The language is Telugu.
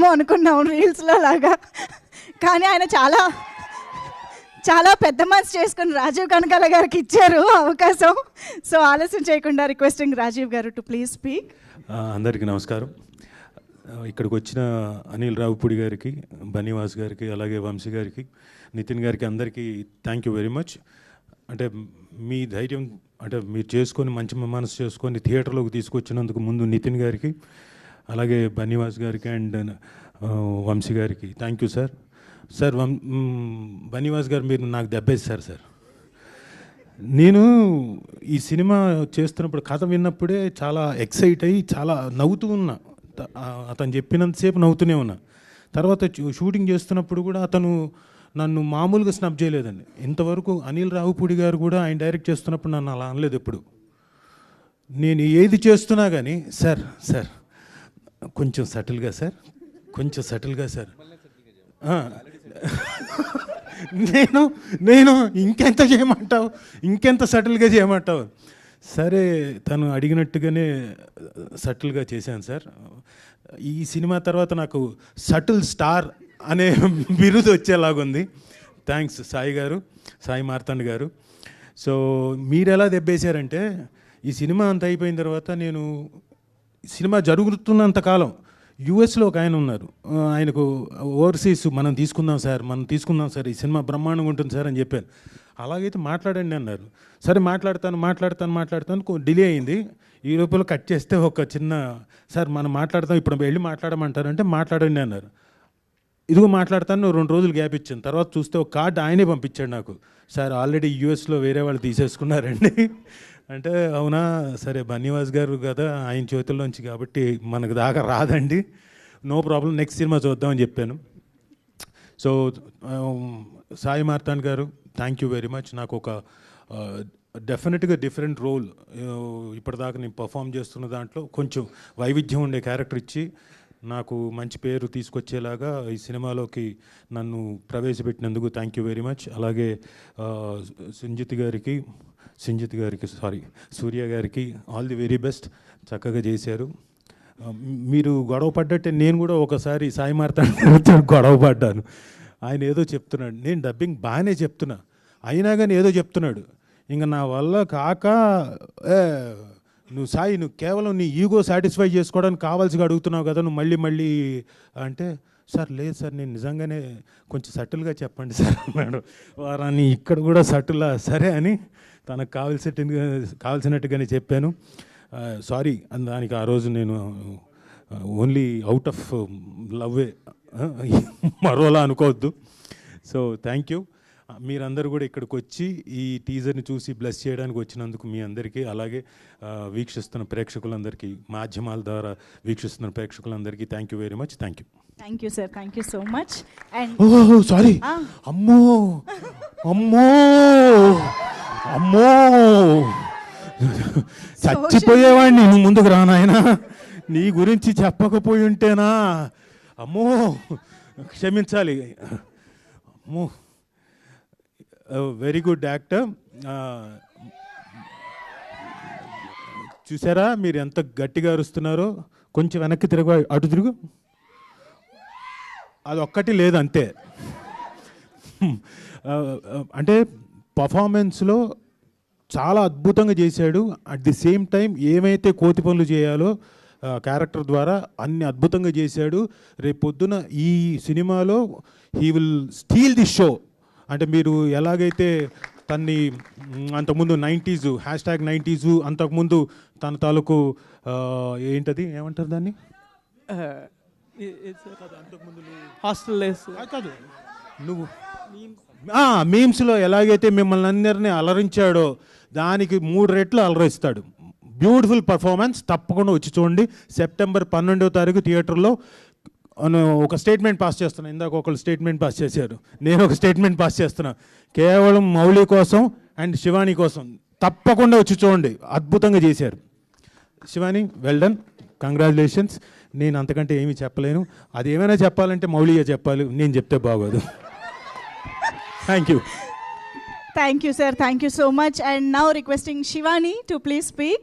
చేస్తారేమో అనుకున్నాం రీల్స్లో లాగా, కానీ ఆయన చాలా చాలా పెద్ద మనసు చేసుకుని రాజీవ్ కనకాల గారికి ఇచ్చారు అవకాశం. సో ఆలస్యం చేయకుండా రిక్వెస్టింగ్ రాజీవ్ గారు టు ప్లీజ్ స్పీక్. అందరికీ నమస్కారం. ఇక్కడికి వచ్చిన అనిల్ రావుపూడి గారికి, బనీవాస్ గారికి, అలాగే వంశీ గారికి, నితిన్ గారికి, అందరికీ థ్యాంక్ యూ వెరీ మచ్. అంటే మీ ధైర్యం, అంటే మీరు చేసుకొని మంచి మనసు చేసుకొని థియేటర్లోకి తీసుకొచ్చినందుకు ముందు నితిన్ గారికి, అలాగే బనీవాస్ గారికి అండ్ వంశీ గారికి thank you sir. Sir Bunny Vas గారు మీరు నాకు దెబ్బేశారు సార్. నేను ఈ సినిమా చేస్తున్నప్పుడు కథ విన్నప్పుడే చాలా ఎక్సైట్ అయ్యి చాలా నవ్వుతూ ఉన్నా. అతను చెప్పినంతసేపు నవ్వుతూనే ఉన్నా. తర్వాత షూటింగ్ చేస్తున్నప్పుడు కూడా అతను నన్ను మామూలుగా స్నబ్ చేయలేదండి. ఇంతవరకు అనిల్ రావుపూడి గారు కూడా ఆయన డైరెక్ట్ చేస్తున్నప్పుడు నన్ను అలా అనలేదు ఎప్పుడు. నేను ఏది చేస్తున్నా కానీ సార్ సార్ కొంచెం సటిల్గా సార్, కొంచెం సటిల్గా సార్, నేను ఇంకెంత చేయమంటావు, ఇంకెంత సటిల్గా చేయమంటావు. సరే తను అడిగినట్టుగానే సటిల్గా చేశాను సార్. ఈ సినిమా తర్వాత నాకు సటిల్ స్టార్ అనే బిరుదు వచ్చేలాగుంది. థ్యాంక్స్ సాయి గారు, సాయి మార్తాండ్ గారు. సో మీరు ఎలా దెబ్బేశారంటే, ఈ సినిమా అంత అయిపోయిన తర్వాత నేను సినిమా జరుగుతున్నంతకాలం యూఎస్లో ఒక ఆయన ఉన్నారు, ఆయనకు ఓవర్సీస్ మనం తీసుకుందాం సార్, ఈ సినిమా బ్రహ్మాండంగా ఉంటుంది సార్ అని చెప్పాను. అలాగైతే మాట్లాడండి అన్నారు. సరే మాట్లాడతాను డిలే అయింది. ఈ లోపల కట్ చేస్తే ఒక చిన్న సార్ మనం మాట్లాడతాం, ఇప్పుడు వెళ్ళి మాట్లాడమంటారంటే మాట్లాడండి అన్నారు. ఇదిగో మాట్లాడతాను, 2 రోజులు గ్యాప్ ఇచ్చాను. తర్వాత చూస్తే ఒక కార్డు ఆయనే పంపించాడు నాకు, సార్ ఆల్రెడీ యూఎస్లో వేరే వాళ్ళు తీసేసుకున్నారండి అంటే అవునా, సరే బనీవాస్ గారు కదా ఆయన చేతుల్లోంచి కాబట్టి మనకు దాకా రాదండి, నో ప్రాబ్లం, నెక్స్ట్ సినిమా చూద్దామని చెప్పాను. సో సాయి మార్తాండ్ గారు థ్యాంక్ యూ వెరీ మచ్. నాకు ఒక డెఫినెట్గా డిఫరెంట్ రోల్, ఇప్పటిదాకా నేను పర్ఫామ్ చేస్తున్న దాంట్లో కొంచెం వైవిధ్యం ఉండే క్యారెక్టర్ ఇచ్చి నాకు మంచి పేరు తీసుకొచ్చేలాగా ఈ సినిమాలోకి నన్ను ప్రవేశపెట్టినందుకు థ్యాంక్ యూ వెరీ మచ్. అలాగే సూర్య గారికి ఆల్ ది వెరీ బెస్ట్, చక్కగా చేశారు. మీరు గొడవ పడ్డట్టే నేను కూడా ఒకసారి సాయి మార్తాండ్ గొడవ పడ్డాను. ఆయన ఏదో చెప్తున్నాడు, నేను డబ్బింగ్ బాగానే చెప్తున్నా, అయినా కానీ ఏదో చెప్తున్నాడు. ఇంకా నా వల్ల కాక నువ్వు సాయి, నువ్వు కేవలం నీ ఈగో సాటిస్ఫై చేసుకోవడానికి కావాల్సిగా అడుగుతున్నావు కదా, నువ్వు మళ్ళీ అంటే సార్ లేదు సార్, నేను నిజంగానే కొంచెం సటిల్గా చెప్పండి సార్ అన్నాడు. వారాన్ని ఇక్కడ కూడా సటిల్లా సరే అని తనకు కావాల్సినట్టుగానే చెప్పాను. సారీ దానికి ఆ రోజు నేను ఓన్లీ అవుట్ ఆఫ్ లవ్వే, మరోలా అనుకోవద్దు. So thank you. మీరందరూ కూడా ఇక్కడికి వచ్చి ఈ టీజర్ని చూసి బ్లెస్ చేయడానికి వచ్చినందుకు మీ అందరికీ, అలాగే వీక్షిస్తున్న ప్రేక్షకులందరికీ, మాధ్యమాల ద్వారా వీక్షిస్తున్న ప్రేక్షకులందరికీ thank you very much. Thank you. Thank you sir, thank you so much. And sorry, అమ్మో చచ్చిపోయేవాడిని, నువ్వు ముందుకు రానాయనా, నీ గురించి చెప్పకపోయి ఉంటేనా, అమ్మో క్షమించాలి. అమ్మో వెరీ గుడ్ యాక్టర్. చూసారా మీరు ఎంత గట్టిగా అరుస్తున్నారో, కొంచెం వెనక్కి అటు తిరుగు, అది ఒక్కటి లేదు అంతే. అంటే పర్ఫార్మెన్స్లో చాలా అద్భుతంగా చేశాడు. అట్ ది సేమ్ టైం ఏమైతే కోతి పనులు చేయాలో క్యారెక్టర్ ద్వారా అన్ని అద్భుతంగా చేశాడు. రేపు పొద్దున ఈ సినిమాలో he will steel the show. అంటే మీరు ఎలాగైతే తన్ని అంతకుముందు 90s #90s అంతకుముందు తన తాలూకు ఏంటది ఏమంటారు దాన్ని, కాదు నువ్వు మీమ్స్లో ఎలాగైతే మిమ్మల్ని అందరినీ అలరించాడో దానికి 3 రెట్లు అలరిస్తాడు. బ్యూటిఫుల్ పర్ఫార్మెన్స్, తప్పకుండా వచ్చి చూడండి. సెప్టెంబర్ 12వ తారీఖు థియేటర్లో ఒక స్టేట్మెంట్ పాస్ చేస్తున్నా. ఇందాక ఒకళ్ళు స్టేట్మెంట్ పాస్ చేశారు, నేను ఒక స్టేట్మెంట్ పాస్ చేస్తున్నా. కేవలం మౌలి కోసం అండ్ శివాని కోసం తప్పకుండా వచ్చి చూడండి, అద్భుతంగా చేశారు. Shivani well done, congratulations. నేను అంతకంటే ఏమీ చెప్పలేను. అది ఏమైనా చెప్పాలంటే మౌలిగా చెప్పాలి, నేను చెప్తే బాగోదు. Thank you. Thank you, sir. Thank you so much. And now requesting Shivani to please speak.